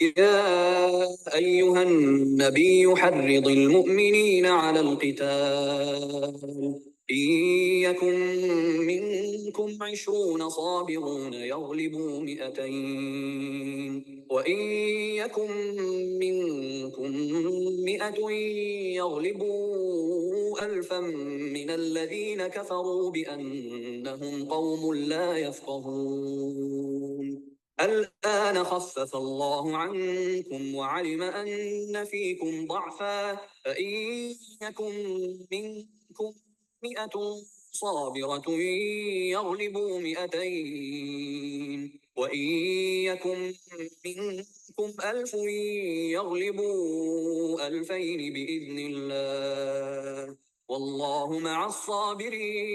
يا أيها النبي حرض المؤمنين على القتال إن يكن منكم 20 صابرون يغلبوا 200 وإن يكن منكم 100 يغلبوا 1000 من الذين كفروا بأنهم قوم لا يفقهون الآن خفف الله عنكم وعلم أن فيكم ضعفا فإن يكن منكم 100 صابرة يغلبوا 200 وإن يكن منكم 1000 يغلبوا 2000 بإذن الله والله مع الصابرين.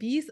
20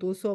200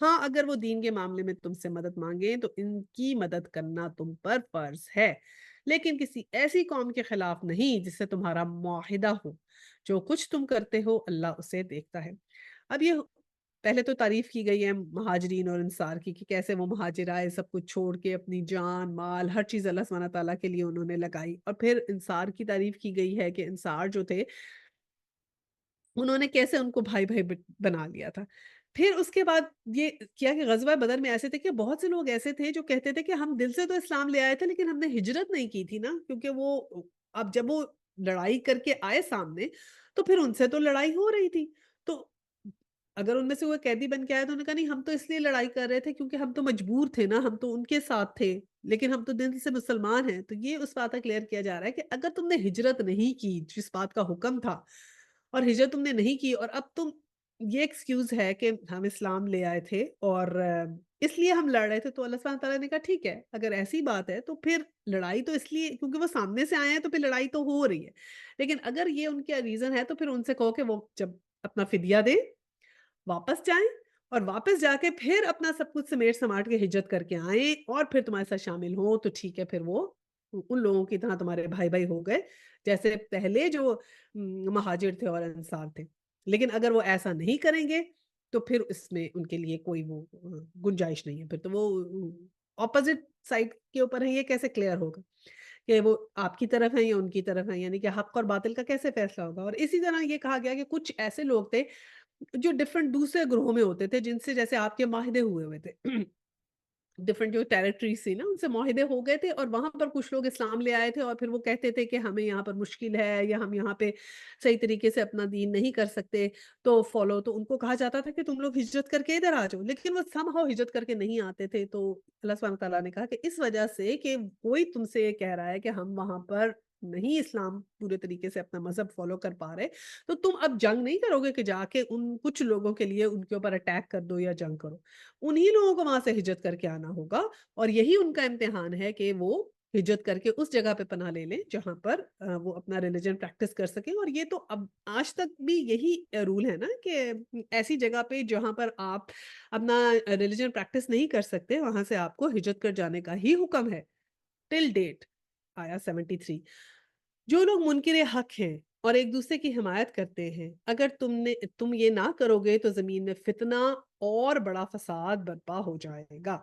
ہاں اگر وہ دین کے معاملے میں تم سے مدد مانگیں تو ان کی مدد کرنا تم پر فرض ہے، لیکن کسی ایسی قوم کے خلاف نہیں جس سے تمہارا معاہدہ ہو۔ جو کچھ تم کرتے ہو اللہ اسے دیکھتا ہے۔ اب یہ پہلے تو تعریف کی گئی ہے مہاجرین اور انصار کی کہ کیسے وہ مہاجر آئے، سب کچھ چھوڑ کے اپنی جان مال ہر چیز اللہ سبحانہ تعالیٰ کے لیے انہوں نے لگائی، اور پھر انصار کی تعریف کی گئی ہے کہ انصار جو تھے انہوں نے کیسے ان کو بھائی بھائی بنا لیا تھا۔ پھر اس کے بعد یہ کیا کہ غزوہ بدر میں ایسے تھے کہ بہت سے لوگ ایسے تھے جو کہتے تھے کہ ہم دل سے تو اسلام لے آئے تھے لیکن ہم نے ہجرت نہیں کی تھی نا، کیونکہ وہ اب جب وہ لڑائی کر کے آئے سامنے تو پھر ان سے تو لڑائی ہو رہی تھی۔ تو اگر ان میں سے کوئی قیدی بن کے آیا تو انہوں نے کہا نہیں ہم تو اس لیے لڑائی کر رہے تھے کیونکہ ہم تو مجبور تھے نا، ہم تو ان کے ساتھ تھے، لیکن ہم تو دل سے مسلمان ہیں۔ تو یہ اس بات کا کلیئر کیا جا رہا ہے کہ اگر تم نے ہجرت نہیں کی جس بات کا حکم تھا، اور ہجرت تم نے نہیں کی اور اب تم یہ ایکسکیوز ہے کہ ہم اسلام لے آئے تھے اور اس لیے ہم لڑ رہے تھے، تو اللہ سبحانہ تعالیٰ نے کہا ٹھیک ہے اگر ایسی بات ہے تو پھر لڑائی تو اس لیے کیونکہ وہ سامنے سے آئے ہیں تو پھر لڑائی تو ہو رہی ہے، لیکن اگر یہ ان کا ریزن ہے تو پھر ان سے کہو کہ وہ جب اپنا فدیہ دیں، واپس جائیں اور واپس جا کے پھر اپنا سب کچھ سمیٹ سماٹ کے ہجرت کر کے آئیں اور پھر تمہارے ساتھ شامل ہوں تو ٹھیک ہے، پھر وہ ان لوگوں کی طرح تمہارے بھائی بھائی ہو گئے جیسے پہلے جو مہاجر تھے اور انصار تھے۔ لیکن اگر وہ ایسا نہیں کریں گے تو پھر اس میں ان کے لیے کوئی وہ گنجائش نہیں ہے، پھر تو وہ اپوزٹ سائڈ کے اوپر ہے، یہ کیسے کلیئر ہوگا کہ وہ آپ کی طرف ہیں یا ان کی طرف ہیں، یعنی کہ حق اور باطل کا کیسے فیصلہ ہوگا؟ اور اسی طرح یہ کہا گیا کہ کچھ ایسے لوگ تھے جو ڈفرنٹ دوسرے گروہوں میں ہوتے تھے جن سے جیسے آپ کے معاہدے ہوئے ہوئے تھے ڈفرنٹ جو ٹیریٹریز تھی نا ان سے معاہدے ہو گئے تھے اور وہاں پر کچھ لوگ اسلام لے آئے تھے اور پھر وہ کہتے تھے کہ ہمیں یہاں پر مشکل ہے یا ہم یہاں پہ صحیح طریقے سے اپنا دین نہیں کر سکتے تو فالو، تو ان کو کہا جاتا تھا کہ تم لوگ ہجرت کر کے ادھر آ جاؤ، لیکن وہ سم ہاؤ ہجرت کر کے نہیں آتے تھے۔ تو اللہ سبحانہ تعالیٰ نے کہا کہ اس وجہ سے کہ کوئی تم سے یہ کہہ رہا ہے کہ ہم وہاں پر نہیں اسلام پورے طریقے سے اپنا مذہب فالو کر پا رہے، تو تم اب جنگ نہیں کرو گے کہ جا کے ان کچھ لوگوں کے لیے ان کے اوپر اٹیک کر دو یا جنگ کرو، انہی لوگوں کو وہاں سے ہجرت کر کے آنا ہوگا اور یہی ان کا امتحان ہے کہ وہ ہجرت کر کے اس جگہ پہ پناہ لے لیں جہاں پر وہ اپنا ریلیجن پریکٹس کر سکیں، اور یہ تو اب آج تک بھی یہی رول ہے نا کہ ایسی جگہ پہ جہاں پر آپ اپنا ریلیجن پریکٹس نہیں کر سکتے وہاں سے آپ کو ہجرت کر جانے کا ہی حکم ہے ٹل ڈیٹ آیا 73۔ جو لوگ منکر حق ہیں اور ایک دوسرے کی حمایت کرتے ہیں، اگر تم یہ نہ کرو گے تو زمین میں فتنہ اور بڑا فساد برپا ہو جائے گا۔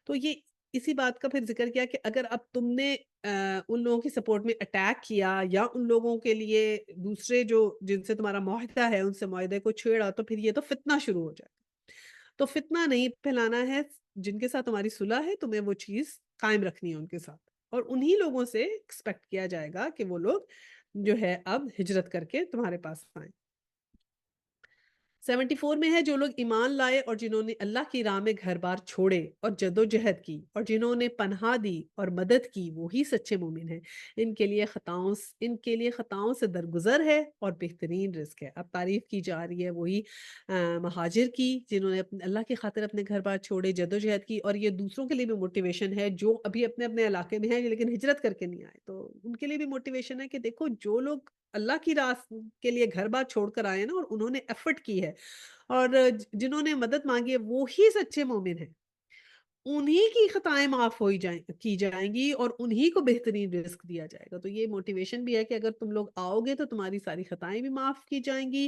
تو یہ اسی بات کا پھر ذکر کیا کہ اگر اب تم نے ان لوگوں کی سپورٹ میں اٹیک کیا یا ان لوگوں کے لیے دوسرے جو جن سے تمہارا معاہدہ ہے ان سے معاہدے کو چھیڑا تو پھر یہ تو فتنہ شروع ہو جائے گا۔ تو فتنہ نہیں پھیلانا ہے، جن کے ساتھ تمہاری صلح ہے تمہیں وہ چیز قائم رکھنی ہے ان کے ساتھ، اور انہی لوگوں سے ایکسپیکٹ کیا جائے گا کہ وہ لوگ جو ہے اب ہجرت کر کے تمہارے پاس آئیں۔ 74 میں ہے جو لوگ ایمان لائے اور جنہوں نے اللہ کی راہ میں گھر بار چھوڑے اور جدوجہد کی اور جنہوں نے پناہ دی اور مدد کی وہی سچے مومن ہیں، ان کے لیے خطاؤں سے درگزر ہے اور بہترین رزق ہے۔ اب تعریف کی جا رہی ہے وہی مہاجر کی جنہوں نے اللہ کی خاطر اپنے گھر بار چھوڑے، جدوجہد کی، اور یہ دوسروں کے لیے بھی موٹیویشن ہے جو ابھی اپنے اپنے علاقے میں ہیں لیکن ہجرت کر کے نہیں آئے، تو ان کے لیے بھی موٹیویشن ہے کہ دیکھو جو لوگ اللہ کی راہ کے لیے گھر بار چھوڑ کر آئے نا اور انہوں نے ایفرٹ کی ہے اور جنہوں نے مدد مانگی ہے وہی سچے مومن ہیں، انہی کی خطائیں معاف کی جائیں گی اور انہی کو بہترین رزق دیا جائے گا۔ تو یہ موٹیویشن بھی ہے کہ اگر تم لوگ آؤ گے تو تمہاری ساری خطائیں بھی معاف کی جائیں گی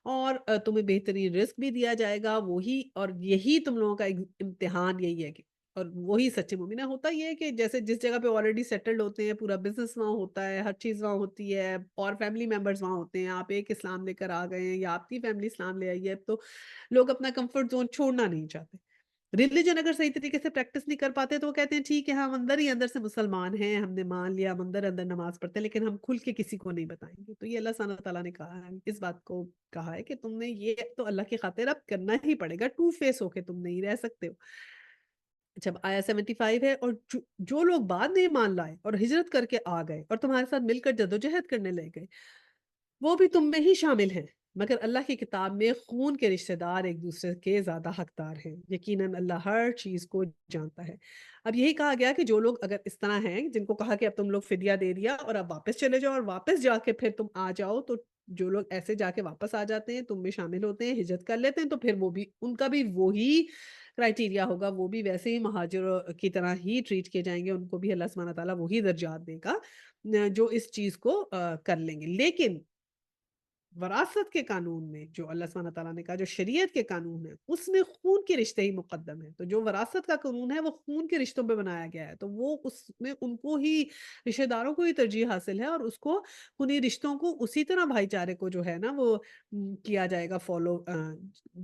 اور تمہیں بہترین رزق بھی دیا جائے گا، وہی اور یہی تم لوگوں کا امتحان یہی ہے کہ اور وہی سچے مومن ہے۔ ہوتا یہ ہے کہ جیسے جس جگہ پہ آلریڈی سیٹلڈ ہوتے ہیں، پورا بزنس وہاں ہوتا ہے، ہر چیز وہاں ہوتی ہے اور فیملی ممبرز وہاں ہوتے ہیں، آپ ایک اسلام لے کر آ گئے ہیں یا آپ کی فیملی اسلام لے آئی ہے، تو لوگ اپنا کمفرٹ زون چھوڑنا نہیں چاہتے۔ ریلیجن اگر صحیح طریقے سے پریکٹس نہیں کر پاتے تو وہ کہتے ہیں ٹھیک ہے ہم اندر ہی اندر سے مسلمان ہیں، ہم نے مان لیا، ہم اندر اندر نماز پڑھتے ہیں لیکن ہم کھل کے کسی کو نہیں بتائیں گے۔ تو یہ اللہ سبحانہ تعالیٰ نے کہا ہے، اس بات کو کہا ہے کہ تم نے یہ تو اللہ کی خاطر اب کرنا ہی پڑے گا، ٹو فیس ہو کے تم نہیں رہ سکتے ہو۔ جب آیا 75 ہے اور جو لوگ بعد میں ایمان لائے اور ہجرت کر کے آ گئے اور تمہارے ساتھ مل کر جدوجہد کرنے لے گئے وہ بھی تم میں ہی شامل ہیں، مگر اللہ کی کتاب میں خون کے رشتہ دار ایک دوسرے کے زیادہ حقدار ہیں، یقیناً اللہ ہر چیز کو جانتا ہے۔ اب یہی کہا گیا کہ جو لوگ اگر اس طرح ہیں جن کو کہا کہ اب تم لوگ فدیہ دے دیا اور اب واپس چلے جاؤ اور واپس جا کے پھر تم آ جاؤ، تو جو لوگ ایسے جا کے واپس آ جاتے ہیں تم میں شامل ہوتے ہیں ہجرت کر لیتے ہیں تو پھر وہ بھی ان کا بھی وہی کرائٹیریا ہوگا وہ بھی ویسے ہی مہاجروں کی طرح ہی ٹریٹ کیے جائیں گے، ان کو بھی اللہ سبحانہ تعالیٰ وہی درجات دے گا جو اس چیز کو کر لیں گے۔ لیکن وراثت کے قانون میں جو اللہ سبحانہ تعالیٰ نے کہا جو شریعت کے قانون ہے اس میں خون کے رشتے ہی مقدم ہے، تو جو وراثت کا قانون ہے وہ خون کے رشتوں پہ بنایا گیا ہے، تو وہ اس میں ان کو ہی رشتہ داروں کو ہی ترجیح حاصل ہے، اور اس کو انہیں رشتوں کو اسی طرح بھائی چارے کو جو ہے نا وہ کیا جائے گا فالو،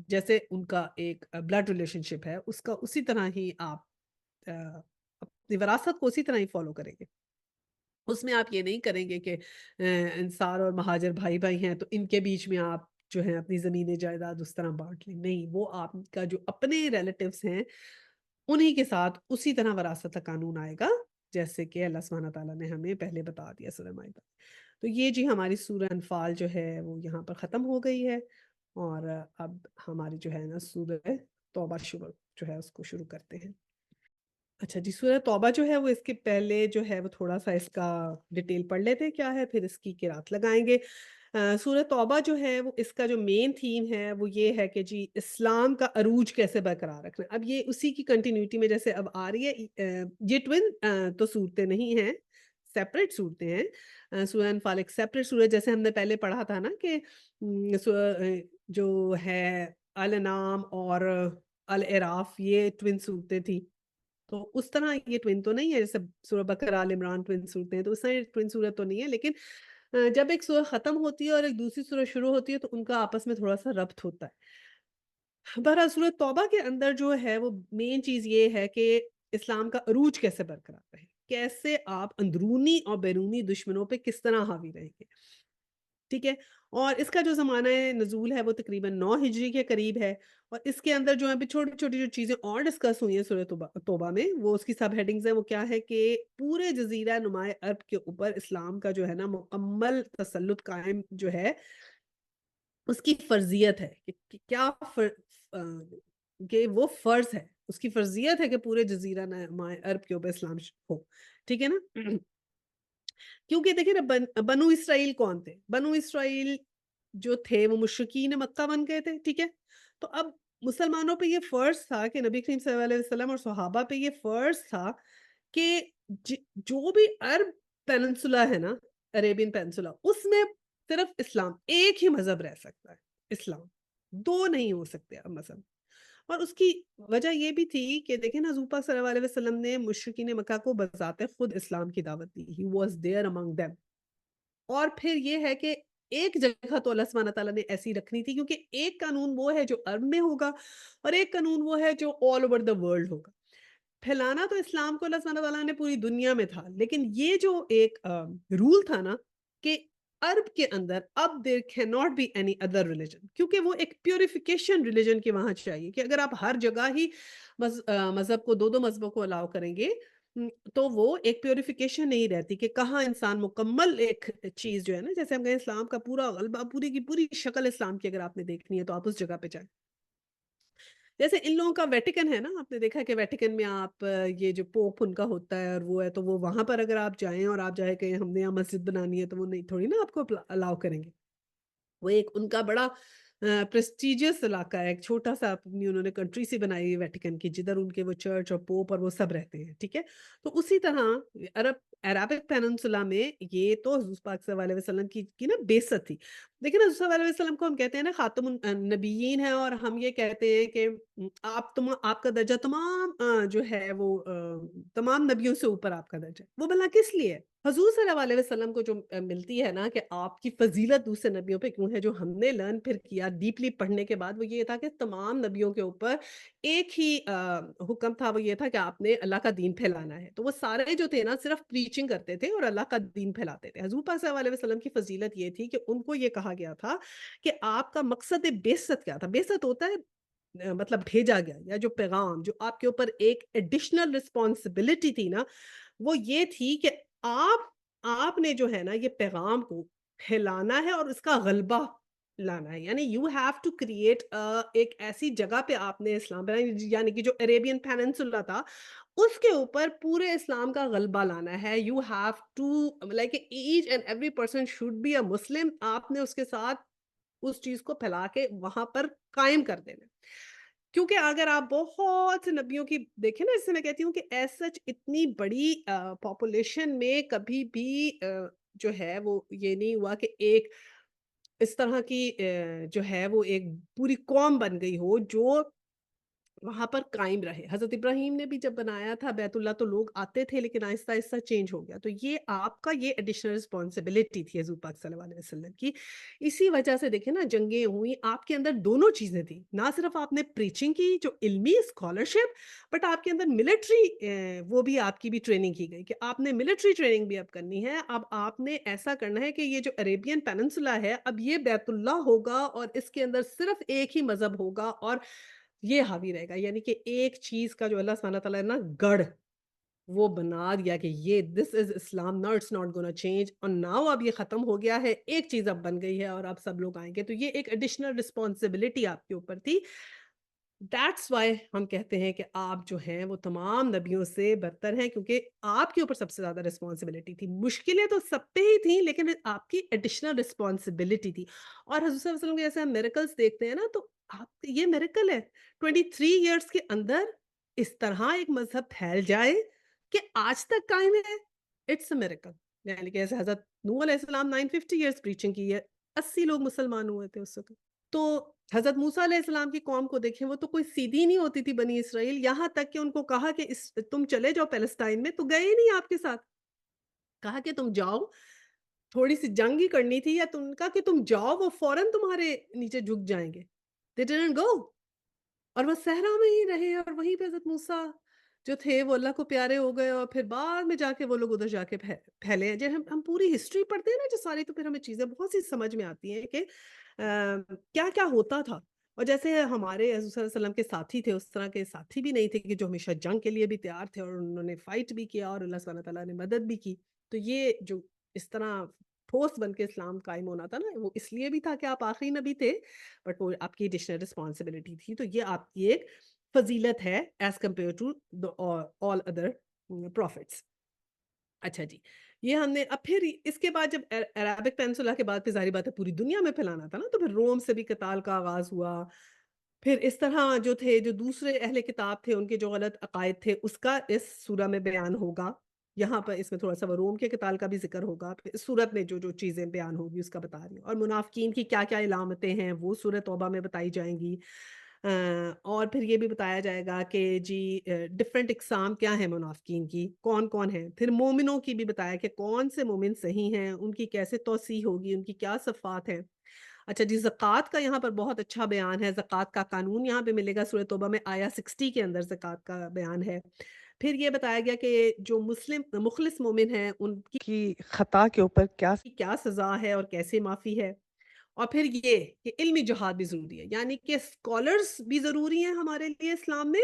جیسے ان کا ایک بلڈ ریلیشن شپ ہے اس کا اسی طرح ہی آپ اپنی وراثت کو اسی طرح ہی فالو کریں گے۔ اس میں آپ یہ نہیں کریں گے کہ انصار اور مہاجر بھائی بھائی ہیں تو ان کے بیچ میں آپ جو ہے اپنی زمین جائیداد اس طرح بانٹ لیں، نہیں، وہ آپ کا جو اپنے ریلیٹیوز ہیں انہی کے ساتھ اسی طرح وراثت کا قانون آئے گا جیسے کہ اللہ سبحانہ تعالیٰ نے ہمیں پہلے بتا دیا سورہ مائدہ۔ تو یہ جی ہماری سورہ انفال جو ہے وہ یہاں پر ختم ہو گئی ہے، اور اب ہماری جو ہے نا سورہ توبہ شروع جو ہے اس کو شروع کرتے ہیں۔ اچھا جی، سورہ توبہ جو ہے وہ اس کے پہلے جو ہے وہ تھوڑا-سا اس کا ڈیٹیل پڑھ لیتے ہیں کیا ہے، پھر اس کی قرأت لگائیں گے۔ سورہ توبہ جو ہے وہ اس کا جو مین تھیم ہے وہ یہ ہے کہ جی اسلام کا عروج کیسے برقرار رکھنا ہے۔ اب یہ اسی کی کنٹینیوٹی میں جیسے اب آ رہی ہے، یہ ٹوین تو صورتیں نہیں ہیں، سیپریٹ صورتیں ہیں۔ سورہ انفال ایک سیپریٹ سورہ جیسے ہم نے پہلے پڑھا تھا نا کہ جو ہے الانعام اور الاعراف یہ ٹوین صورتیں تھی، تو اس طرح یہ ٹوین تو نہیں ہے جیسے سورہ بقرہ آل عمران ٹوین صورتیں ہیں، تو اس طرح ٹوین صورت تو نہیں ہے، لیکن جب ایک سورہ ختم ہوتی ہے اور ایک دوسری سورہ شروع ہوتی ہے تو ان کا آپس میں تھوڑا سا ربط ہوتا ہے۔ بہرحال سورہ توبہ کے اندر جو ہے وہ مین چیز یہ ہے کہ اسلام کا عروج کیسے برقرار رہے، کیسے آپ اندرونی اور بیرونی دشمنوں پہ کس طرح حاوی رہیں گے، ٹھیک ہے؟ اور اس کا جو زمانہ نزول ہے وہ تقریباً 9 ہجری کے قریب ہے، اور اس کے اندر جو ہے چھوٹی چھوٹی جو چیزیں اور ڈسکس ہوئی ہیں سورہ توبہ میں وہ اس کی سب ہیڈنگز ہیں، وہ کیا ہے کہ پورے جزیرہ نماء عرب کے اوپر اسلام کا جو ہے نا مکمل تسلط قائم جو ہے اس کی فرضیت ہے کہ کیا کہ وہ فرض ہے، اس کی فرضیت ہے کہ پورے جزیرہ نماء عرب کے اوپر اسلام ہو، ٹھیک ہے نا؟ کیونکہ دیکھیں نا بنو اسرائیل کون تھے؟ بنو اسرائیل جو تھے وہ مشرکین مکہ بن گئے تھے، ٹھیک ہے؟ تو اب مسلمانوں پہ یہ فرض تھا کہ نبی کریم صلی اللہ علیہ وسلم اور صحابہ پہ یہ فرض تھا کہ جو بھی عرب پیننسولا ہے نا، عریبین پیننسولا، اس میں صرف اسلام ایک ہی مذہب رہ سکتا ہے، اسلام، دو نہیں ہو سکتے اب مذہب۔ اور اس کی وجہ یہ بھی تھی کہ دیکھیں نا حضور پاک صلی اللہ علیہ وسلم نے مشرکین مکہ کو بذات خود اسلام کی دعوت دی، he was there among them۔ اور پھر یہ ہے کہ ایک جگہ تو اللہ سبحانہ تعالیٰ نے ایسی رکھنی تھی کیونکہ ایک قانون وہ ہے جو عرب میں ہوگا اور ایک قانون وہ ہے جو آل اوور دا ورلڈ ہوگا۔ پھیلانا تو اسلام کو اللہ سبحانہ تعالیٰ نے پوری دنیا میں تھا، لیکن یہ جو ایک رول تھا نا کہ عرب کے اندر اب there cannot be any other religion، کیونکہ وہ ایک پیوریفیکیشن ریلیجن کے وہاں چاہیے کہ اگر آپ ہر جگہ ہی مذہب کو دو مذہبوں کو الاؤ کریں گے تو وہ ایک پیوریفیکیشن نہیں رہتی کہ کہاں انسان مکمل ایک چیز جو ہے نا جیسے ہم کہیں اسلام کا پورا غلبہ پوری کی پوری شکل اسلام کی اگر آپ نے دیکھنی ہے تو آپ اس جگہ پہ جائیں۔ جیسے ان لوگوں کا ویٹیکن ہے نا، آپ نے دیکھا کہ ویٹیکن میں آپ یہ جو پوپ ان کا ہوتا ہے اور وہ ہے تو وہ وہاں پر اگر آپ جائیں اور آپ جائیں کہ ہم نے یہاں مسجد بنانی ہے تو وہ نہیں تھوڑی نا آپ کو الاؤ کریں گے۔ وہ ایک ان کا بڑا پریسٹیجیس علاقہ ہے، ایک چھوٹا سا اپنی انہوں نے کنٹری سی بنائی ہے ویٹیکن کی جدھر ان کے وہ چرچ اور پوپ اور وہ سب رہتے ہیں، ٹھیک ہے؟ تو اسی طرح عربک پیننسولا میں یہ تو حضور پاک صلی اللہ علیہ وسلم کی نا بعثت تھی۔ دیکھیں نا حضور صلی اللہ علیہ وسلم کو ہم کہتے ہیں نا خاتم النبیین ہے، اور ہم یہ کہتے ہیں کہ آپ کا درجہ تمام جو ہے وہ تمام نبیوں سے اوپر آپ کا درجہ ہے۔ وہ بھلا کس لیے ہے؟ حضور صلی اللہ علیہ وسلم کو جو ملتی ہے نا کہ آپ کی فضیلت دوسرے نبیوں پہ کیوں ہے، جو ہم نے لرن پھر کیا ڈیپلی پڑھنے کے بعد وہ یہ تھا کہ تمام نبیوں کے اوپر ایک ہی حکم تھا، وہ یہ تھا کہ آپ نے اللہ کا دین پھیلانا ہے۔ تو وہ سارے جو تھے نا صرف پریچنگ کرتے تھے اور اللہ کا دین پھیلاتے تھے۔ حضور پاک صلی اللہ علیہ وسلم کی فضیلت یہ تھی کہ ان کو یہ کہا گیا تھا کہ آپ کا مقصد بعثت کیا تھا؟ بعثت ہوتا ہے مطلب بھیجا گیا، یا جو پیغام جو آپ کے اوپر ایک ایڈیشنل رسپانسبلٹی تھی نا وہ یہ تھی کہ آپ نے جو ہے نا یہ پیغام کو پھیلانا ہے اور اس کا غلبہ لانا ہے، یعنی یو ہیو ٹو کریٹ ایک ایسی جگہ پہ آپ نے اسلام بنایا یعنی کہ جو عریبین پیننسولا تھا اس کے اوپر پورے اسلام کا غلبہ لانا ہے۔ You have to like each and every person should be a Muslim, آپ نے اس کے ساتھ اس چیز کو پھیلا کے وہاں پر قائم کر دینا۔ کیونکہ اگر آپ بہت سے نبیوں کی دیکھیں نا، جیسے میں کہتی ہوں کہ ایز سچ اتنی بڑی پاپولیشن میں کبھی بھی جو ہے وہ یہ نہیں ہوا کہ ایک اس طرح کی جو ہے وہ ایک پوری قوم بن گئی ہو جو وہاں پر قائم رہے۔ حضرت ابراہیم نے بھی جب بنایا تھا بیت اللہ تو لوگ آتے تھے، لیکن آہستہ-آہستہ چینج ہو گیا۔ تو یہ آپ کا یہ ایڈیشنل رسپانسبلٹی تھی حضور پاک صلی اللہ علیہ وسلم کی۔ اسی وجہ سے دیکھیں نا جنگیں ہوئیں، آپ کے اندر دونوں چیزیں تھیں۔ نہ صرف آپ نے پریچنگ کی جو علمی اسکالرشپ، بٹ آپ کے اندر ملٹری وہ بھی آپ کی بھی ٹریننگ کی گئی کہ آپ نے ملٹری ٹریننگ بھی اب کرنی ہے۔ اب آپ نے ایسا کرنا ہے کہ یہ جو عربین پیننسولا ہے، اب یہ بیت اللہ ہوگا اور اس کے اندر صرف ایک ہی مذہب ہوگا اور یہ حاوی رہے گا، یعنی کہ ایک چیز کا جو اللہ سبحانہ تعالیٰ نے نا گڑھ وہ بنا دیا کہ یہ دس از اسلام، نو اٹس ناٹ گونا چینج، اور ناؤ اب یہ ختم ہو گیا ہے، ایک چیز اب بن گئی ہے اور اب سب لوگ آئیں گے، تو یہ ایک ایڈیشنل رسپانسبلٹی آپ کے اوپر تھی۔ دیٹس وائی ہم کہتے ہیں کہ آپ جو ہیں وہ تمام نبیوں سے برتر ہیں، کیونکہ آپ کے اوپر سب سے زیادہ رسپانسبلٹی تھی۔ مشکلیں تو سب پہ ہی تھیں، لیکن آپ کی ایڈیشنل رسپانسبلٹی تھی۔ اور حضور صلی اللہ علیہ وسلم کے جیسے ہم میریکلس دیکھتے ہیں نا، تو آپ یہ میریکل ہے 23 ایئرس کے اندر اس طرح ایک مذہب پھیل جائے کہ آج تک قائم ہے، اٹس اے میریکل۔ یعنی کہ جیسے حضرت نوح علیہ السلام 950 ایئرس پریچنگ کی ہے، 80 لوگ مسلمان ہوئے تھے اس وقت۔ تو حضرت موسیٰ علیہ السلام کی قوم کو دیکھیں، وہ تو کوئی سیدھی نہیں ہوتی تھی بنی اسرائیل، یہاں تک کہ ان کو کہا کہ تم چلے جاؤ پیلسٹائن میں، تو گئے ہی نہیں آپ کے ساتھ۔ کہا کہ تم جاؤ، تھوڑی سی جنگ ہی کرنی تھی، یا تم کہا کہ تم جاؤ، وہ فوراً تمہارے نیچے جھک جائیں گے۔ They didn't go، اور وہ صحرا میں ہی رہے، اور وہیں پہ حضرت موسیٰ جو تھے وہ اللہ کو پیارے ہو گئے، اور پھر بعد میں جا کے وہ لوگ ادھر جا کے پھیلے ہیں۔ جب ہم پوری ہسٹری پڑھتے ہیں نا جو ساری، تو پھر ہمیں چیزیں بہت سی سمجھ میں آتی ہیں کہ کیا کیا ہوتا تھا۔ اور جیسے ہمارے حضور صلی اللہ علیہ وسلم کے ساتھی تھے، اس طرح کے ساتھی بھی نہیں تھے کہ جو ہمیشہ جنگ کے لیے بھی تیار تھے، اور انہوں نے فائٹ بھی کیا اور اللہ سبحانہ تعالیٰ نے مدد بھی کی۔ تو یہ جو اس طرح ٹھوس بن کے اسلام قائم ہونا تھا نا، وہ اس لیے بھی تھا کہ آپ آخری نبی تھے، بٹ وہ آپ کی ایڈیشنل رسپانسبلٹی تھی۔ تو یہ آپ کی ایک فضیلت ہے as compared to all other prophets. اچھا جی، یہ ہم نے اب پھر اس کے بعد جب عربک پینسولا کے بعد پھر ظاہری بات ہے پوری دنیا میں پھیلانا تھا نا، تو پھر روم سے بھی قتال کا آغاز ہوا۔ پھر اس طرح جو تھے، جو دوسرے اہل کتاب تھے، ان کے جو غلط عقائد تھے، اس کا اس سورہ میں بیان ہوگا۔ یہاں پر اس میں تھوڑا سا وہ روم کے قتال کا بھی ذکر ہوگا، پھر اس سورت میں جو جو چیزیں بیان ہوگی اس کا بتا رہی ہوں، اور منافقین کی کیا کیا علامتیں ہیں وہ سورہ توبہ میں بتائی جائیں گی۔ اور پھر یہ بھی بتایا جائے گا کہ جی ڈفرینٹ اقسام کیا ہیں منافقین کی، کون کون ہیں، پھر مومنوں کی بھی بتایا کہ کون سے مومن صحیح ہیں، ان کی کیسے توسیع ہوگی، ان کی کیا صفات ہیں۔ اچھا جی، زکوٰۃ کا یہاں پر بہت اچھا بیان ہے، زکوٰۃ کا قانون یہاں پہ ملے گا سورۃ توبہ میں، آیا 60 کے اندر زکوٰۃ کا بیان ہے۔ پھر یہ بتایا گیا کہ جو مسلم مخلص مومن ہیں ان کی خطا کے اوپر کیا سزا ہے اور کیسے معافی ہے۔ اور پھر یہ کہ علمی جہاد بھی ضروری ہے، یعنی کہ اسکالرس بھی ضروری ہیں ہمارے لیے اسلام میں،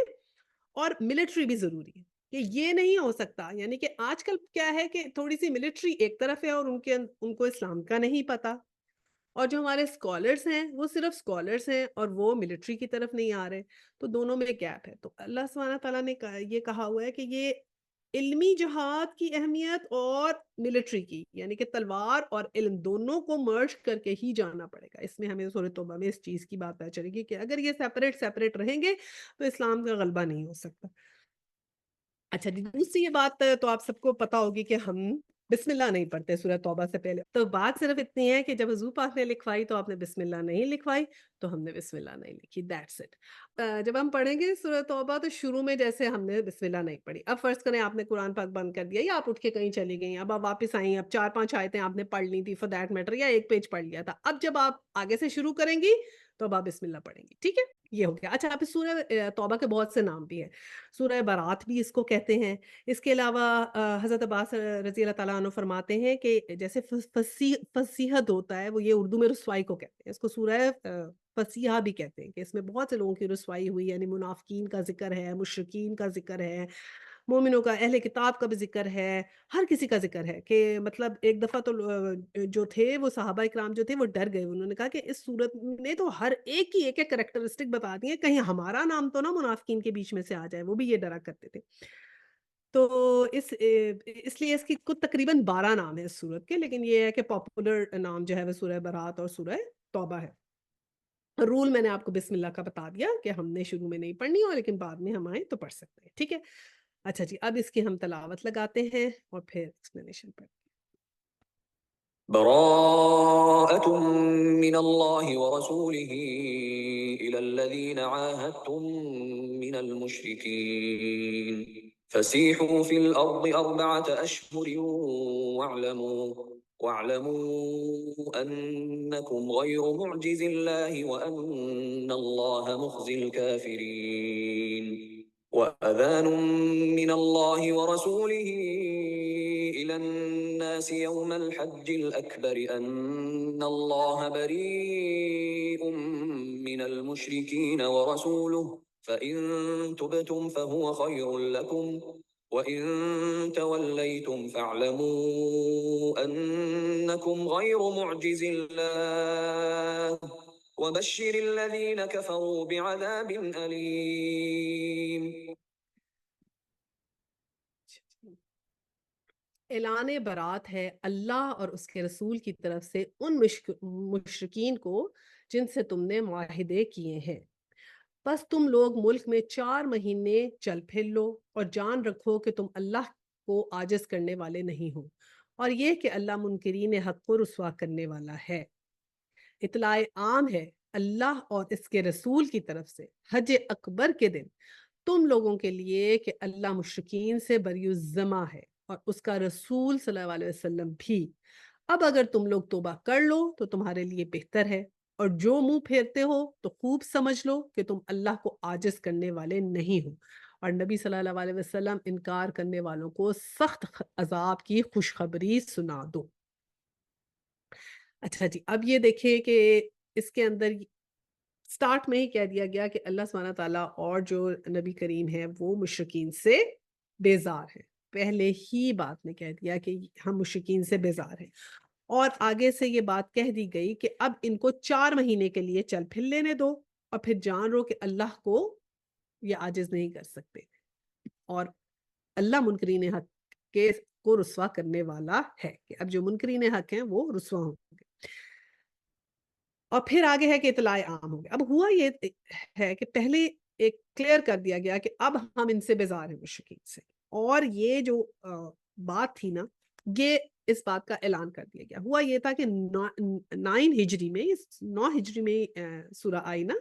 اور ملٹری بھی ضروری ہے، کہ یہ نہیں ہو سکتا۔ یعنی کہ آج کل کیا ہے کہ تھوڑی سی ملٹری ایک طرف ہے اور ان کو اسلام کا نہیں پتا، اور جو ہمارے اسکالرس ہیں وہ صرف اسکالرس ہیں اور وہ ملٹری کی طرف نہیں آ رہے، تو دونوں میں گیپ ہے۔ تو اللہ سبحانہ تعالیٰ نے یہ کہا ہوا ہے کہ یہ علمی جہاد کی اہمیت اور ملٹری کی، یعنی کہ تلوار اور علم دونوں کو مرج کر کے ہی جانا پڑے گا۔ اس میں ہمیں سورۃ توبہ میں اس چیز کی بات پتہ چلے گی کہ اگر یہ سیپریٹ رہیں گے تو اسلام کا غلبہ نہیں ہو سکتا۔ اچھا جی، دوسری یہ بات تو آپ سب کو پتا ہوگی کہ ہم بسم اللہ نہیں پڑھتے سورہ توبہ سے پہلے۔ تو بات صرف اتنی ہے کہ جب حضور پاک نے لکھوائی تو آپ نے بسم اللہ نہیں لکھوائی، تو ہم نے بسم اللہ نہیں لکھی، دیٹس اٹ۔ جب ہم پڑھیں گے سورہ توبہ تو شروع میں جیسے ہم نے بسم اللہ نہیں پڑھی، اب فرض کریں آپ نے قرآن پاک بند کر دیا، یا آپ اٹھ کے کہیں چلی گئیں، اب آپ واپس آئیں، اب 4-5 آیتیں آپ نے پڑھ لی تھی فار دیٹ میٹر، یا ایک پیج پڑھ لیا تھا، اب جب آپ آگے سے شروع کریں گی تو اب آپ بسم اللہ پڑھیں گی، ٹھیک ہے؟ یہ ہو گیا۔ اچھا، آپ اس سورہ توبہ کے بہت سے نام بھی ہیں، سورہ برات بھی اس کو کہتے ہیں۔ اس کے علاوہ حضرت عباس رضی اللہ تعالیٰ عنہ فرماتے ہیں کہ جیسے فصیحت ہوتا ہے، وہ یہ اردو میں رسوائی کو کہتے ہیں، اس کو سورہ فصیحہ بھی کہتے ہیں، کہ اس میں بہت سے لوگوں کی رسوائی ہوئی، یعنی منافقین کا ذکر ہے، مشرکین کا ذکر ہے، مومنوں کا، اہل کتاب کا بھی ذکر ہے، ہر کسی کا ذکر ہے، کہ مطلب ایک دفعہ تو جو تھے وہ صحابہ اکرام جو تھے وہ ڈر گئے، انہوں نے کہا کہ اس صورت نے تو ہر ایک کی ایک ایک کریکٹرسٹک بتا دی ہے، کہیں ہمارا نام تو نہ منافقین کے بیچ میں سے آ جائے، وہ بھی یہ ڈرا کرتے تھے۔ تو اس لیے اس کی کل تقریباً 12 نام ہے اس سورت کے، لیکن یہ ہے کہ پاپولر نام جو ہے وہ سورہ برات اور سورہ توبہ ہے۔ رول میں نے آپ کو بسم اللہ کا بتا دیا کہ ہم نے شروع میں نہیں پڑھنی ہو، لیکن بعد میں ہم آئیں تو پڑھ سکتے ہیں، ٹھیک ہے؟ اچھا جی، اب اس کی ہم تلاوت لگاتے ہیں اور پھر ایکسپلینیشن پر۔ براءة من الله ورسوله إلى الذين عاهدتم من المشركين فسيحوا في الأرض 4 أشهر واعلموا أنكم غير معجز الله وأن الله مخزي الكافرين وأذان من الله ورسوله إلى الناس يوم الحج الأكبر أن الله بريء من المشركين ورسوله فإن تبتم فهو خير لكم وإن توليتم فاعلموا أنكم غير معجز الله وبشر الذين كفروا بعذاب أليم۔ اعلان برات ہے اللہ اور اس کے رسول کی طرف سے ان مشرکین کو جن سے تم نے معاہدے کیے ہیں۔ بس تم لوگ ملک میں 4 مہینے چل پھر لو اور جان رکھو کہ تم اللہ کو عاجز کرنے والے نہیں ہو، اور یہ کہ اللہ منکرین حق کو رسوا کرنے والا ہے۔ اطلاع عام ہے اللہ اور اس کے رسول کی طرف سے حج اکبر کے دن تم لوگوں کے لیے کہ اللہ مشرکین سے بری الذمہ ہے اور اس کا رسول صلی اللہ علیہ وسلم بھی۔ اب اگر تم لوگ توبہ کر لو تو تمہارے لیے بہتر ہے، اور جو منہ پھیرتے ہو تو خوب سمجھ لو کہ تم اللہ کو عاجز کرنے والے نہیں ہو، اور نبی صلی اللہ علیہ وسلم انکار کرنے والوں کو سخت عذاب کی خوشخبری سنا دو۔ اچھا جی، اب یہ دیکھیں کہ اس کے اندر سٹارٹ میں ہی کہہ دیا گیا کہ اللہ سبحانہ تعالیٰ اور جو نبی کریم ہے وہ مشرکین سے بیزار ہے۔ پہلے ہی بات میں کہہ دیا کہ ہم مشرکین سے بیزار ہیں، اور آگے سے یہ بات کہہ دی گئی کہ اب ان کو 4 مہینے کے لیے چل پھر لینے دو، اور پھر جان رو کہ اللہ کو یہ عاجز نہیں کر سکتے، اور اللہ منکرین حق کے کو رسوا کرنے والا ہے، کہ اب جو منکرین حق ہیں وہ رسوا ہوں گے۔ اور پھر آگے ہے کہ اطلاع عام ہو گیا۔ اب ہوا یہ ہے کہ پہلے ایک کلیئر کر دیا گیا کہ اب ہم ان سے بیزار ہیں مشرکین سے، اور یہ جو بات تھی نا، یہ اس بات کا اعلان کر دیا گیا۔ ہوا یہ تھا کہ 9 ہجری میں، 9 ہجری میں سورہ آئی نا،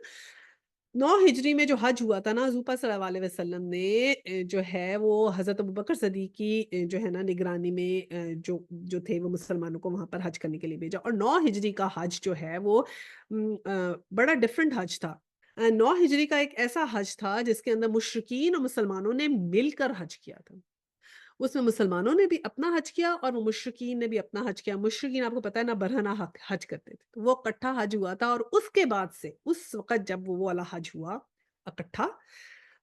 9 ہجری میں جو حج ہوا تھا نا، حضور پاک صلی اللہ علیہ وسلم نے جو ہے وہ حضرت ابوبکر صدیق کی جو ہے نا نگرانی میں جو تھے وہ مسلمانوں کو وہاں پر حج کرنے کے لیے بھیجا، اور 9 ہجری کا حج جو ہے وہ بڑا ڈفرنٹ حج تھا۔ 9 ہجری کا ایک ایسا حج تھا جس کے اندر مشرکین اور مسلمانوں نے مل کر حج کیا تھا۔ اس میں مسلمانوں نے بھی اپنا حج کیا اور وہ مشرکین نے بھی اپنا حج کیا۔ مشرکین آپ کو پتہ ہے نا برہنہ حج کرتے تھے، تو وہ اکٹھا حج ہوا تھا، اور اس کے بعد سے اس وقت جب وہ والا حج ہوا اکٹھا،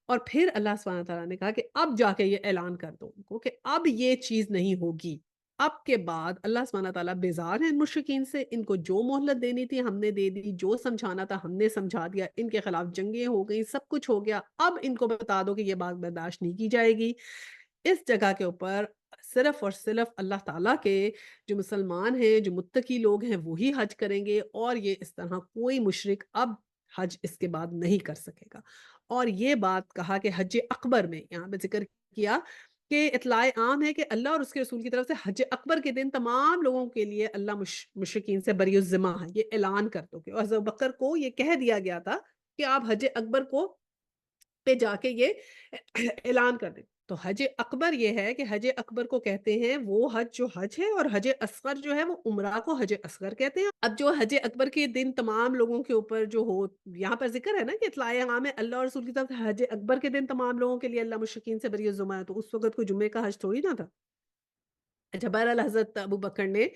اور پھر اللہ سبحانہ تعالیٰ نے کہا کہ اب جا کے یہ اعلان کر دو ان کو کہ اب یہ چیز نہیں ہوگی۔ اب کے بعد اللہ سبحانہ تعالیٰ بیزار ہیں ان مشرکین سے، ان کو جو مہلت دینی تھی ہم نے دے دی، جو سمجھانا تھا ہم نے سمجھا دیا، ان کے خلاف جنگیں ہو گئی، سب کچھ ہو گیا۔ اب ان کو بتا دو کہ یہ بات برداشت نہیں کی جائے گی۔ اس جگہ کے اوپر صرف اور صرف اللہ تعالیٰ کے جو مسلمان ہیں، جو متقی لوگ ہیں، وہی حج کریں گے، اور یہ اس طرح کوئی مشرک اب حج اس کے بعد نہیں کر سکے گا۔ اور یہ بات کہا کہ حج اکبر میں یہاں پہ ذکر کیا کہ اطلاع عام ہے کہ اللہ اور اس کے رسول کی طرف سے حج اکبر کے دن تمام لوگوں کے لیے اللہ مشرکین سے بری الذمہ ہے، یہ اعلان کر دو کہ حضرت بکر کو یہ کہہ دیا گیا تھا کہ آپ حج اکبر کو پہ جا کے یہ اعلان کر دیں۔ تو حج اکبر یہ ہے کہ حج اکبر کو کہتے ہیں وہ حج جو حج ہے، اور حج اصغر جو ہے وہ عمرہ کو حج اصغر کہتے ہیں۔ اب جو حج اکبر کے دن تمام لوگوں کے اوپر جو ہو، یہاں پر ذکر ہے نا کہ اطلاع عام ہے اللہ اور رسول کی طرف سے حج اکبر کے دن تمام لوگوں کے لیے اللہ مشرکین سے بری الذمہ ہے، تو اس وقت کوئی جمعے کا حج تھوڑی نہ تھا۔ اچھا، بہرحال حضرت ابو بکر نے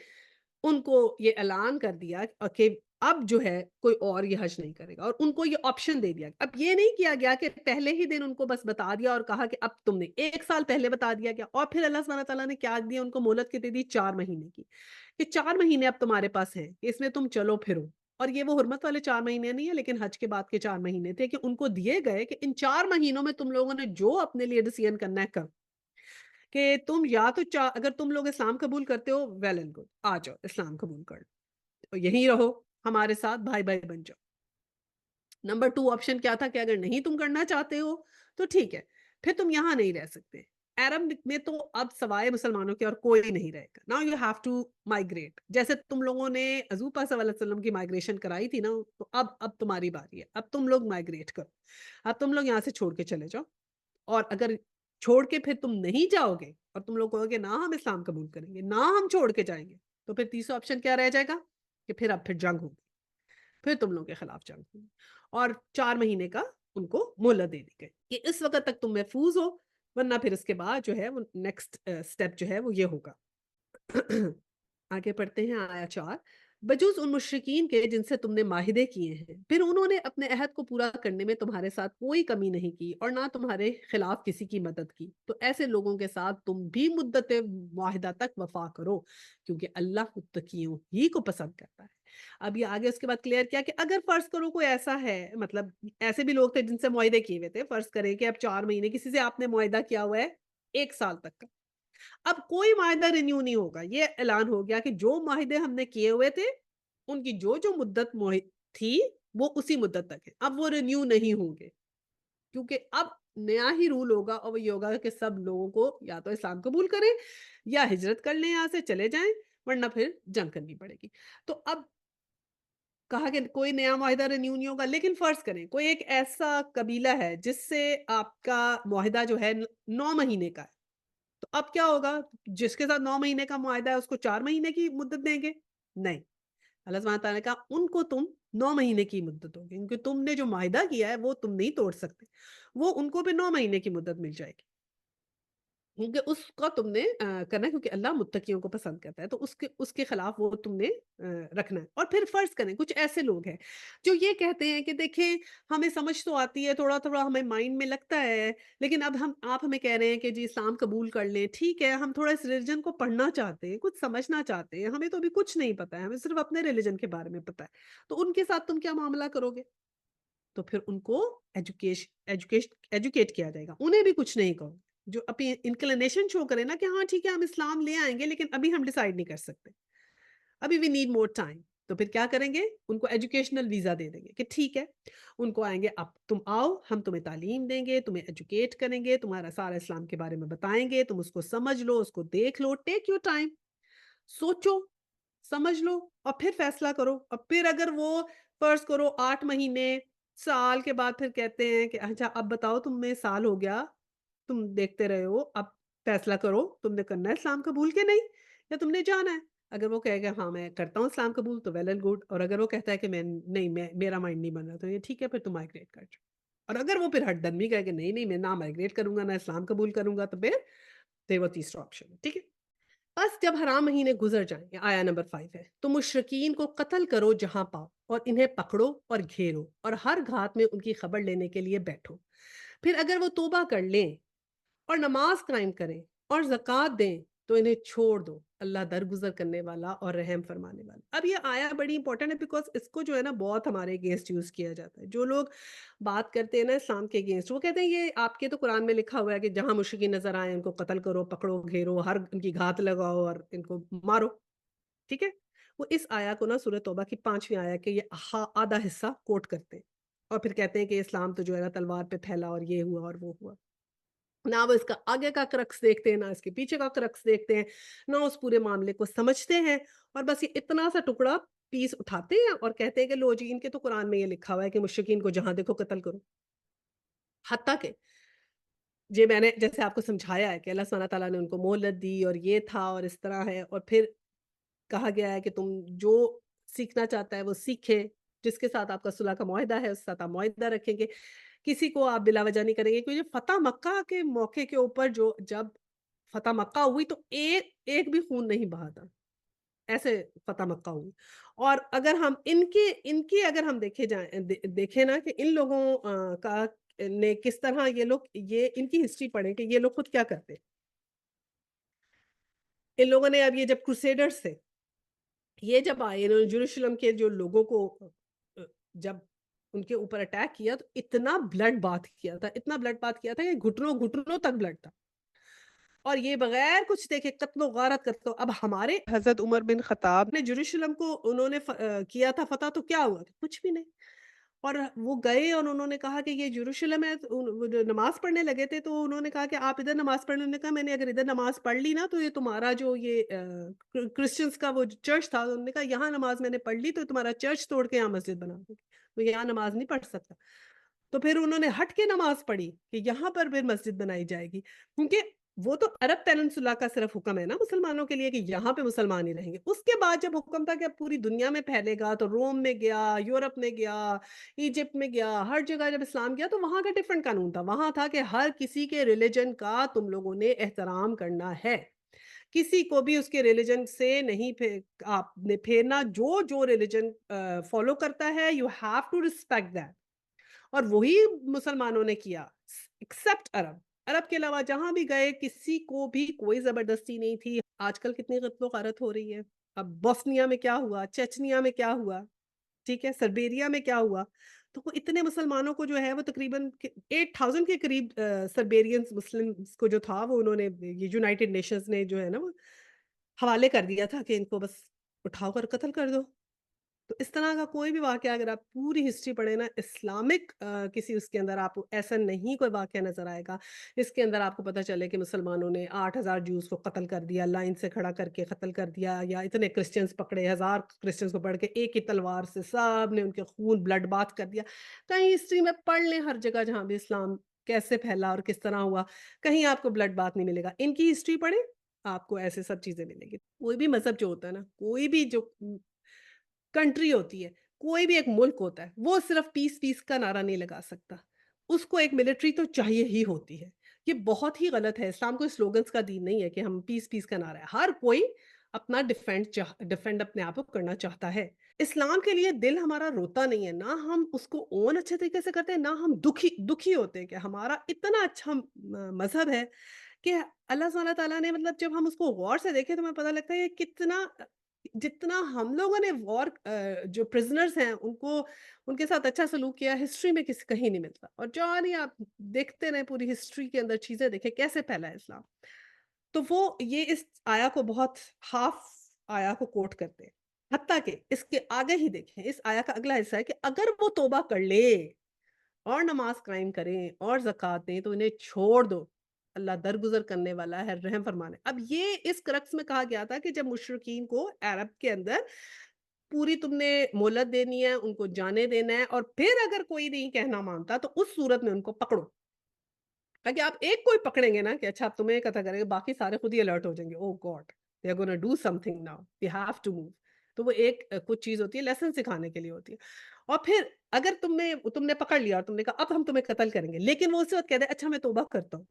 ان کو یہ اعلان کر دیا کہ اب جو ہے کوئی اور یہ حج نہیں کرے گا، اور ان کو یہ آپشن دے دیا۔ اب یہ نہیں کیا گیا کہ پہلے ہی دن ان کو بس بتا دیا اور کہا کہ اب تم نے 1 سال پہلے بتا دیا گیا، اور پھر اللہ سبحانہ تعالیٰ نے کیا دیا ان کو مہلت کے دے دی 4 مہینے کی، کہ 4 مہینے اب تمہارے پاس ہیں کہ اس میں تم چلو پھرو۔ اور یہ وہ حرمت والے 4 مہینے نہیں ہے، لیکن حج کے بعد کے 4 مہینے تھے کہ ان کو دیے گئے کہ ان 4 مہینوں میں تم لوگوں نے جو اپنے لیے ڈیسیژن کرنا ہے کرو، کہ تم یا تو اگر تم لوگ اسلام قبول کرتے ہو ویل اینڈ گڈ، آ جاؤ اسلام قبول کر لو، یہیں رہو ہمارے ساتھ بھائی بھائی بن جاؤ، نمبر 2 آپشن کیا تھا کہ اگر نہیں تم کرنا چاہتے ہو تو ٹھیک ہے، پھر تم یہاں نہیں رہ سکتے۔ عرب میں تو اب سوائے مسلمانوں کے اور کوئی نہیں رہے گا۔ Now you have to migrate. جیسے تم لوگوں نے حضور پاک صلی اللہ علیہ وسلم کی مائگریشن کرائی تھی نا، تو اب تمہاری باری ہے۔ اب تم لوگ مائگریٹ کرو۔ اب تم لوگ یہاں سے چھوڑ کے چلے جاؤ، اور اگر چھوڑ کے پھر تم نہیں جاؤ گے اور تم لوگ کہو گے نہ ہم اسلام قبول کریں گے، نہ ہم چھوڑ کے جائیں گے، تو پھر تیسرا آپشن کیا رہ جائے گا کہ پھر جنگ ہوگی، پھر تم لوگوں کے خلاف جنگ ہوگی۔ اور 4 مہینے کا ان کو مہلت دے دی گئی کہ اس وقت تک تم محفوظ ہو، ورنہ پھر اس کے بعد جو ہے وہ نیکسٹ اسٹیپ جو ہے وہ یہ ہوگا۔ آگے پڑھتے ہیں آیا 4۔ بجوز ان مشرکین کے جن سے تم نے معاہدے کیے ہیں، پھر انہوں نے اپنے عہد کو پورا کرنے میں تمہارے ساتھ کوئی کمی نہیں کی اور نہ تمہارے خلاف کسی کی مدد کی، تو ایسے لوگوں کے ساتھ تم بھی مدت معاہدہ تک وفا کرو، کیونکہ اللہ متقیوں ہی کو پسند کرتا ہے۔ اب یہ آگے اس کے بعد کلیئر کیا کہ اگر فرض کرو کوئی ایسا ہے، مطلب ایسے بھی لوگ تھے جن سے معاہدے کیے ہوئے تھے، فرض کریں کہ اب 4 مہینے کسی سے آپ نے معاہدہ کیا ہوا ہے 1 سال تک کا، اب کوئی معاہدہ رینیو نہیں ہوگا، یہ اعلان ہو گیا کہ جو معاہدے ہم نے کیے ہوئے تھے ان کی جو مدت تھی وہ اسی مدت تک ہے، اب وہ رینیو نہیں ہوں گے، کیونکہ اب نیا ہی رول ہوگا، اور وہ یہ ہوگا کہ سب لوگوں کو یا تو اسلام قبول کریں یا ہجرت کر لیں، یہاں سے چلے جائیں، ورنہ پھر جنگ کرنی پڑے گی۔ تو اب کہا کہ کوئی نیا معاہدہ رینیو نہیں ہوگا، لیکن فرض کریں کوئی ایک ایسا قبیلہ ہے جس سے آپ کا معاہدہ جو ہے 9 مہینے کا ہے، تو اب کیا ہوگا؟ جس کے ساتھ 9 مہینے کا معاہدہ ہے اس کو 4 مہینے کی مدت دیں گے؟ نہیں، اللہ سبحانہ تعالیٰ نے کہا ان کو تم 9 مہینے کی مدت ہوگی، کیونکہ تم نے جو معاہدہ کیا ہے وہ تم نہیں توڑ سکتے، وہ ان کو بھی 9 مہینے کی مدت مل جائے گی، کیونکہ اس کا تم نے کرنا ہے، کیونکہ اللہ متقیوں کو پسند کرتا ہے، تو اس کے خلاف وہ تم نے رکھنا ہے۔ اور پھر فرض کریں کچھ ایسے لوگ ہیں جو یہ کہتے ہیں کہ دیکھیں ہمیں سمجھ تو آتی ہے، تھوڑا تھوڑا ہمیں مائنڈ میں لگتا ہے، لیکن اب آپ ہمیں کہہ رہے ہیں کہ جی اسلام قبول کر لیں، ٹھیک ہے ہم تھوڑا اس ریلیجن کو پڑھنا چاہتے ہیں، کچھ سمجھنا چاہتے ہیں، ہمیں تو ابھی کچھ نہیں پتا ہے، ہمیں صرف اپنے ریلیجن کے بارے میں پتا ہے، تو ان کے ساتھ تم کیا معاملہ کرو گے؟ تو پھر ان کو ایجوکیٹ کیا جائے گا، انہیں بھی کچھ نہیں کہو، جو اپنی انکلینیشن شو کرے نا کہ ہاں ٹھیک ہے ہم اسلام لے آئیں گے، لیکن ابھی ہم ڈیسائیڈ نہیں کر سکتے، ابھی وی نیڈ مور ٹائم، تو پھر کیا کریں گے؟ ان کو ایجوکیشنل ویزا دے دیں گے کہ ٹھیک ہے، ان کو آئیں گے اب تم آؤ، ہم تمہیں تعلیم دیں گے، تمہیں ایجوکیٹ کریں گے، تمہارا سارا اسلام کے بارے میں بتائیں گے، تم اس کو سمجھ لو، اس کو دیکھ لو، ٹیک یور ٹائم، سوچو، سمجھ لو، اور پھر فیصلہ کرو، اور پھر اگر وہ فرض کرو 8 مہینے سال کے بعد پھر کہتے ہیں کہ اچھا اب بتاؤ تم میں سال ہو گیا، تم دیکھتے رہے ہو، اب فیصلہ کرو تم نے کرنا ہے اسلام قبول کے نہیں، یا تم نے جانا ہے؟ اگر وہ کہے گا ہاں میں کرتا ہوں اسلام قبول تو ویل اینڈ گڈ، اور اگر وہ کہتا ہے کہ میں نہیں، میرا مائنڈ نہیں بن رہا، تو یہ ٹھیک ہے پھر تم مائگریٹ کر جاؤ، اور اگر وہ پھر ہٹ درمی کہے کہ نہیں نہیں میں نہ مائگریٹ کروں گا نہ اسلام قبول کروں گا، تو وہ تیسرا آپشن ہے، ٹھیک ہے۔ بس جب حرام مہینے گزر جائیں، یہ آیا نمبر 5 ہے، تو مشرکین کو قتل کرو جہاں پاؤ، اور انہیں پکڑو اور گھیرو، اور ہر گھات میں ان کی خبر لینے کے لیے بیٹھو، پھر اگر وہ توبہ کر لیں اور نماز قائم کریں اور زکوٰۃ دیں تو انہیں چھوڑ دو، اللہ درگزر کرنے والا اور رحم فرمانے والا۔ اب یہ آیا بڑی امپورٹنٹ ہے، بیکاز اس کو جو ہے نا بہت ہمارے اگینسٹ یوز کیا جاتا ہے، جو لوگ بات کرتے ہیں نا اسلام کے اگینسٹ، وہ کہتے ہیں یہ آپ کے تو قرآن میں لکھا ہوا ہے کہ جہاں مشرکین نظر آئے ان کو قتل کرو، پکڑو، گھیرو، ہر ان کی گھات لگاؤ اور ان کو مارو، ٹھیک ہے؟ وہ اس آیا کو نا سورہ توبہ کی 5ویں آیا کہ یہ آدھا حصہ کوٹ کرتے ہیں، اور پھر کہتے ہیں کہ اسلام تو جو ہے نا تلوار پہ پھیلا اور یہ ہوا اور وہ ہوا، نہ وہ اس کا آگے کا کرکس دیکھتے ہیں، نہ اس کے پیچھے کا کرکس دیکھتے ہیں، نہ اس پورے معاملے کو سمجھتے ہیں، اور بس یہ اتنا سا ٹکڑا پیس اٹھاتے ہیں اور کہتے ہیں کہ لو جی ان کے تو قرآن میں یہ لکھا ہوا ہے کہ مشرکین کو جہاں دیکھو قتل کرو، حتیٰ کہ یہ میں نے جیسے آپ کو سمجھایا ہے کہ اللہ سبحانہ تعالیٰ نے ان کو مہلت دی اور یہ تھا اور اس طرح ہے، اور پھر کہا گیا ہے کہ تم جو سیکھنا چاہتا ہے وہ سیکھے، جس کے ساتھ آپ کا صلح کا معاہدہ ہے اس کے ساتھ آپ معاہدہ رکھیں گے، کسی کو آپ بلا وجہ نہیں کریں گے، کیونکہ فتح مکہ کے موقع کے اوپر جب فتح مکہ ہوئی تو ایک بھی خون نہیں بہا تھا، ایسے فتح مکہ ہوئی، اور اگر ہم ان کی اگر ہم دیکھیں نا کہ ان لوگوں کا نے کس طرح یہ ان کی ہسٹری پڑھیں کہ یہ لوگ خود کیا کرتے، ان لوگوں نے اب یہ جب کروسیڈرز تھے، یہ جب آئے انہوں نے یروشلم کے جو لوگوں کو جب ان کے اوپر اٹیک کیا تو اتنا بلڈ بات کیا تھا، اتنا بلڈ بات کیا تھا کہ گھٹنوں گھٹنوں تک بلڈ تھا، اور یہ بغیر کچھ دیکھے قتل و غارت کرتے، اب ہمارے حضرت عمر بن خطاب نے یروشلم کو انہوں نے کیا تھا فتح، تو کیا ہوا؟ کچھ بھی نہیں، اور وہ گئے اور انہوں نے کہا کہ یہ یروشلم ہے، تو وہ جو نماز پڑھنے لگے تھے تو انہوں نے کہا کہ آپ ادھر نماز پڑھ لیں، انہوں نے کہا میں نے اگر ادھر نماز پڑھ لی نا تو یہ تمہارا جو یہ کرسچنس کا وہ چرچ تھا، انہوں نے کہا یہاں نماز میں نے پڑھ لی تو تمہارا چرچ توڑ کے یہاں مسجد بنا دوں گی، تو یہاں نماز نہیں پڑھ سکتا۔ تو پھر انہوں نے ہٹ کے نماز پڑھی کہ یہاں پر پھر مسجد بنائی جائے گی، کیونکہ وہ تو عرب پیننسولا کا صرف حکم ہے نا مسلمانوں کے لیے کہ یہاں پہ مسلمان ہی رہیں گے۔ اس کے بعد جب حکم تھا کہ اب پوری دنیا میں پھیلے گا تو روم میں گیا، یورپ میں گیا، ایجپٹ میں گیا، ہر جگہ جب اسلام گیا تو وہاں کا ڈیفرنٹ قانون تھا۔ وہاں تھا کہ ہر کسی کے ریلیجن کا تم لوگوں نے احترام کرنا ہے، کسی کو بھی اس کے ریلیجن سے نہیں آپ نے پھیرنا، جو ریلیجن فالو کرتا ہے you have to respect that. اور وہی مسلمانوں نے کیا ایکسپٹ عرب۔ عرب کے علاوہ جہاں بھی گئے کسی کو بھی کوئی زبردستی نہیں تھی۔ آج کل کتنی قتل و غارت ہو رہی ہے، اب بوسنیا میں کیا ہوا، چچنیا میں کیا ہوا، ٹھیک ہے، سربیریا میں کیا ہوا، تو وہ اتنے مسلمانوں کو جو ہے وہ تقریباً 8000 کے قریب سربیرینز مسلمز کو جو تھا وہ انہوں نے یہ یونائٹڈ نیشنز نے جو ہے نا وہ حوالے کر دیا تھا کہ ان کو بس اٹھاؤ کر قتل کر دو۔ تو اس طرح کا کوئی بھی واقعہ اگر آپ پوری ہسٹری پڑھیں نا اسلامک کسی اس کے اندر آپ کو ایسا نہیں کوئی واقعہ نظر آئے گا اس کے اندر آپ کو پتہ چلے کہ مسلمانوں نے 8000 جوز کو قتل کر دیا، لائن سے کھڑا کر کے قتل کر دیا، یا اتنے کرسچنز پکڑے، 1000 کرسچنز کو پڑھ کے ایک ہی تلوار سے سب نے ان کے خون بلڈ بات کر دیا۔ کہیں ہسٹری میں پڑھ لیں ہر جگہ جہاں بھی اسلام کیسے پھیلا اور کس طرح ہوا، کہیں آپ کو بلڈ بات نہیں ملے گا۔ ان کی ہسٹری پڑھیں آپ کو ایسے سب چیزیں ملیں گی۔ کوئی بھی مذہب جو ہوتا ہے نا، کوئی بھی جو کنٹری ہوتی ہے، کوئی بھی ایک ملک ہوتا ہے، وہ صرف پیس پیس کا نعرہ نہیں لگا سکتا، اس کو ایک ملٹری تو چاہیے ہی ہوتی ہے۔ یہ بہت ہی غلط ہے، اسلام کوئی سلوگنز کا دین نہیں ہے کہ ہم پیس پیس کا نعرہ ہے، ہر کوئی اپنا ڈیفینڈ اپنے آپ کو کرنا چاہتا ہے۔ اسلام کے لیے دل ہمارا روتا نہیں ہے، نہ ہم اس کو اون اچھے طریقے سے کرتے ہیں، نہ ہم دکھی ہوتے ہیں کہ ہمارا اتنا اچھا مذہب ہے کہ اللہ سبحانہ تعالیٰ نے مطلب جب ہم اس کو غور سے دیکھیں تو ہمیں پتہ لگتا ہے یہ کتنا جتنا ہم لوگوں نے وار جو پرزنرز ہیں ان کو ان کے ساتھ اچھا سلوک کیا ہسٹری میں کہیں نہیں ملتا۔ اور جو نہیں آپ دیکھتے رہے پوری ہسٹری کے اندر چیزیں دیکھیں کیسے پھیلا ہے اسلام، تو وہ یہ اس آیا کو بہت ہاف آیا کو کوٹ کرتے ہیں، حتیٰ کہ اس کے آگے ہی دیکھیں اس آیا کا اگلا حصہ ہے کہ اگر وہ توبہ کر لے اور نماز قائم کریں اور زکوٰۃ دیں تو انہیں چھوڑ دو، اللہ درگزر کرنے والا ہے، رحم فرمانے۔ اب یہ اس کرکس میں کہا گیا تھا کہ جب مشرکین کو عرب کے اندر پوری تم نے مہلت دینی ہے، ان کو جانے دینا ہے، اور پھر اگر کوئی نہیں کہنا مانتا تو اس صورت میں ان کو پکڑو، تاکہ آپ ایک کوئی پکڑیں گے نا کہ اچھا آپ تمہیں قتل کریں گے، باقی سارے خود ہی الرٹ ہو جائیں گے، oh God they are gonna do something now we have to move. تو وہ ایک کچھ چیز ہوتی ہے لیسن سکھانے کے لیے ہوتی ہے۔ اور پھر اگر تم نے پکڑ لیا اور تم نے کہا اب ہم تمہیں قتل کریں گے، لیکن وہ اسی وقت کہتے ہیں اچھا میں توبہ کرتا ہوں،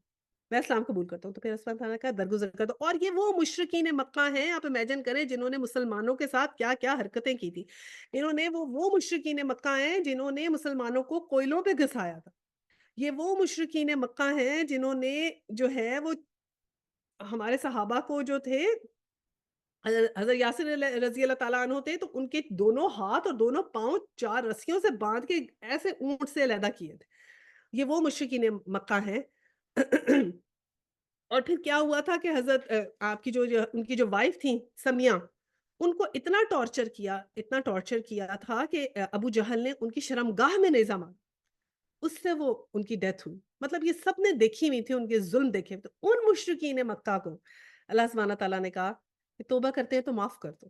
میں اسلام قبول کرتا ہوں، تو پھر اسلام تعالیٰ کا درگزر کر دو۔ اور یہ وہ مشرکین مکہ ہیں، آپ امیجن کریں جنہوں نے مسلمانوں کے ساتھ کیا کیا حرکتیں کی تھی۔ انہوں نے وہ مشرکین مکہ ہیں جنہوں نے مسلمانوں کو کوئلوں پہ گھسایا تھا۔ یہ وہ مشرکین مکہ ہیں جنہوں نے جو ہے وہ ہمارے صحابہ کو جو تھے حضرت یاسر رضی اللہ تعالیٰ عنہ تھے، تو ان کے دونوں ہاتھ اور دونوں پاؤں 4 رسیوں سے باندھ کے ایسے اونٹ سے علیحدہ کیے تھے۔ یہ وہ مشرکین مکہ ہیں۔ اور پھر کیا ہوا تھا کہ حضرت آپ کی جو ان کی جو وائف تھیں سمیہ، ان کو اتنا ٹارچر کیا تھا کہ ابو جہل نے ان کی شرمگاہ میں نیزہ مارا، اس سے وہ ان کی ڈیتھ ہوئی۔ مطلب یہ سب نے دیکھی ہوئی تھی، ان کے ظلم دیکھے ہوئے، تو ان مشرکین مکہ کو اللہ سبحانہ تعالیٰ نے کہا کہ توبہ کرتے ہیں تو معاف کر دو۔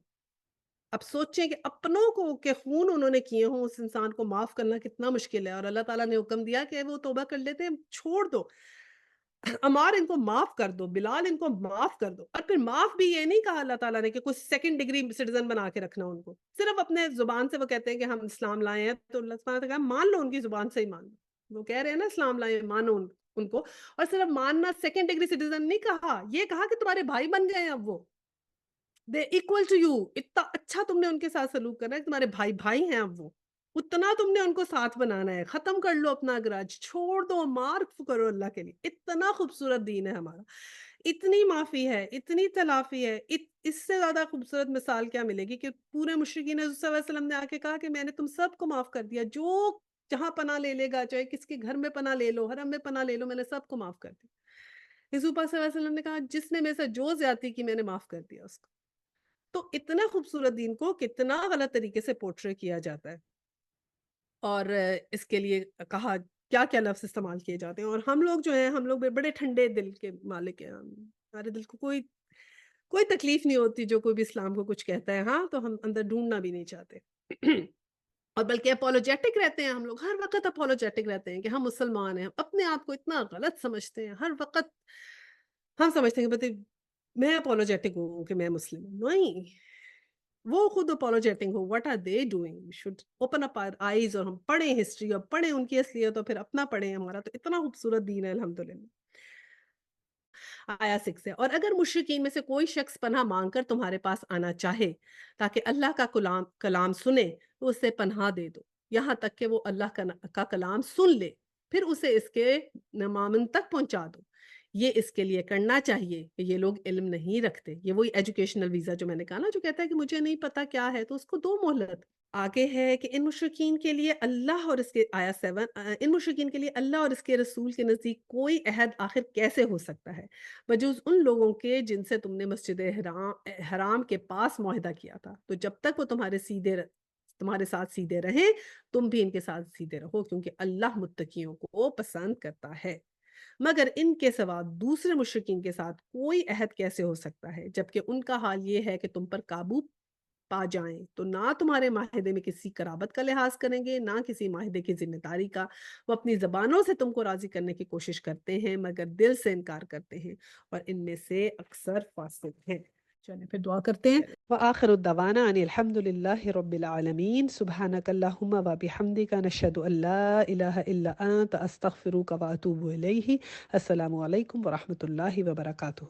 اب سوچیں کہ اپنوں کو کے خون انہوں نے کیے ہوں، اس انسان کو معاف کرنا کتنا مشکل ہے، اور اللہ تعالیٰ نے حکم دیا کہ وہ توبہ کر لیتے ہیں، چھوڑ دو، عمار ان کو معاف کر دو، بلال ان کو معاف کر دو۔ اور پھر معاف بھی یہ نہیں کہا اللہ تعالیٰ نے کہ کچھ سیکنڈ ڈگری سٹیزن بنا کے رکھنا ان کو، صرف اپنے زبان سے وہ کہتے ہیں کہ ہم اسلام لائے ہیں، تو اللہ سبحانہ نے کہا مان لو، ان کی زبان سے ہی مان لو، وہ کہہ رہے ہیں نا اسلام لائے مانو ان کو، اور صرف ماننا سیکنڈ ڈگری سٹیزن نہیں کہا، یہ کہا کہ تمہارے بھائی بن گئے ہیں اب وہ، دے اکول ٹو یو، اتنا اچھا تم نے ان کے ساتھ سلوک کرنا ہے کہ تمہارے بھائی ہیں اب وہ، اتنا تم نے ان کو ساتھ بنانا ہے، ختم کر لو اپنا گرج، چھوڑ دو، معاف کرو اللہ کے لیے۔ اتنا خوبصورت دین ہے ہمارا، اتنی معافی ہے، اتنی تلافی ہے، اس سے زیادہ خوبصورت مثال کیا ملے گی کہ پورے مشرکین حضور صلی اللہ علیہ وسلم نے آ کے کہا کہ میں نے تم سب کو معاف کر دیا، جو جہاں پناہ لے لے گا، چاہے کس کے گھر میں پناہ لے لو، حرم میں پناہ لے لو، میں نے سب کو معاف کر دیا۔ حضور پاک صلی اللہ علیہ وسلم نے کہا جس نے میرے سے جو زیادتی کی میں نے معاف کر دیا اس کو۔ تو اتنا خوبصورت دین کو کتنا غلط طریقے سے پورٹرے کیا جاتا ہے۔ اور اس کے لیے کہا کیا-کیا لفظ استعمال کیے جاتے ہیں، اور ہم لوگ جو ہیں، ہم لوگ بھی بڑے ٹھنڈے دل کے مالک ہیں، ہمارے دل کو کوئی کوئی تکلیف نہیں ہوتی جو کوئی بھی اسلام کو کچھ کہتا ہے، ہاں، تو ہم اندر ڈھونڈنا بھی نہیں چاہتے۔ اور بلکہ اپولوجیٹک رہتے ہیں ہم لوگ، ہر وقت اپولوجیٹک رہتے ہیں کہ ہم مسلمان ہیں، ہم اپنے آپ کو اتنا غلط سمجھتے ہیں، ہر وقت ہم سمجھتے ہیں کہ بھئی میں اپولوجیٹک ہوں کہ میں مسلم ہوں، نہیں، وہ خود اپولوجیٹک ہو، what are they doing? We should open up our eyes, اور ہم پڑھیں ہسٹری، اور پڑھیں ان کی اصلیت، اور پھر اپنا پڑھیں، ہمارا تو اتنا خوبصورت دین ہے الحمدللہ۔ آیا 6 ہے، اور اگر مشرکین میں سے کوئی شخص پناہ مانگ کر تمہارے پاس آنا چاہے تاکہ اللہ کا کلام سنے تو اسے پناہ دے دو، یہاں تک کہ وہ اللہ کا کلام سن لے، پھر اسے اس کے مامن تک پہنچا دو۔ یہ اس کے لیے کرنا چاہیے کہ یہ لوگ علم نہیں رکھتے۔ یہ وہی ایجوکیشنل ویزا جو میں نے کہا نا، جو کہتا ہے کہ مجھے نہیں پتا کیا ہے، تو اس کو دو مہلت۔ آگے ہے کہ ان مشرکین کے لیے اللہ اور اس کے آیا 7، ان مشرکین کے لیے اللہ اور اس کے رسول کے نزدیک کوئی عہد آخر کیسے ہو سکتا ہے بجز ان لوگوں کے جن سے تم نے مسجد حرام کے پاس معاہدہ کیا تھا، تو جب تک وہ تمہارے ساتھ سیدھے رہیں، تم بھی ان کے ساتھ سیدھے رہو، کیونکہ اللہ متقیوں کو پسند کرتا ہے۔ مگر ان کے سوا دوسرے مشرکین کے ساتھ کوئی عہد کیسے ہو سکتا ہے، جبکہ ان کا حال یہ ہے کہ تم پر قابو پا جائیں تو نہ تمہارے معاہدے میں کسی قرابت کا لحاظ کریں گے، نہ کسی معاہدے کی ذمہ داری کا۔ وہ اپنی زبانوں سے تم کو راضی کرنے کی کوشش کرتے ہیں، مگر دل سے انکار کرتے ہیں، اور ان میں سے اکثر فاسق ہیں۔ چلیں پھر دعا کرتے ہیں۔ وآخر الدعوانا ان الحمد للہ رب العالمین، سبحانک اللہم و بحمدک، نشہد ان لا الہ الا انت، استغفرک و اتوب الیہ۔ السلام علیکم ورحمۃ اللہ وبرکاتہ۔